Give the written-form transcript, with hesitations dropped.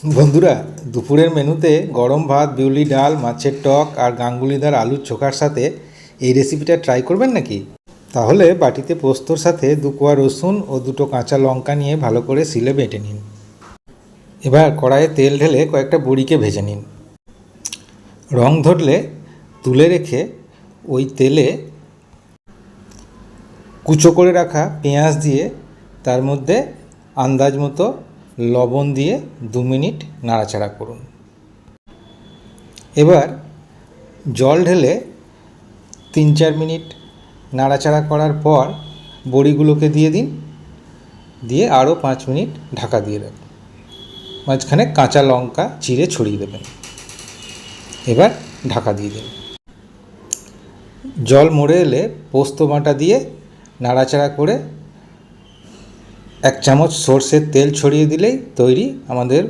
বন্ধুরা, দুপুরের মেনুতে গরম ভাত, বিউলি ডাল, মাছের টক আর গাঙ্গুলিদার আলুর চোখার সাথে এই রেসিপিটা ট্রাই করবেন নাকি? তাহলে বাটিতে পোস্তর সাথে 2 কোয়া রসুন ও 2টো কাঁচা লঙ্কা নিয়ে ভালো করে শিলে বেটে নিন। এবার কড়াইয়ে তেল ঢেলে কয়েকটা বড়িকে ভেজে নিন। রং ধরলে তুলে রেখে ওই তেলে কুচো করে রাখা পেঁয়াজ দিয়ে তার মধ্যে আন্দাজ মতো লবণ দিয়ে 2 মিনিট নাড়াচাড়া করুন। এবার জল ঢেলে 3-4 মিনিট নাড়াচাড়া করার পর বড়িগুলোকে দিয়ে দিন, দিয়ে আরও 5 মিনিট ঢাকা দিয়ে রাখুন। মাঝখানে কাঁচা লঙ্কা চিড়ে ছড়িয়ে দেবেন। এবার ঢাকা দিয়ে দিন। জল মরে এলে পোস্ত বাটা দিয়ে নাড়াচাড়া করে 1 চামচ সর্ষের তেল ছড়িয়ে দিলেই তৈরি আমাদের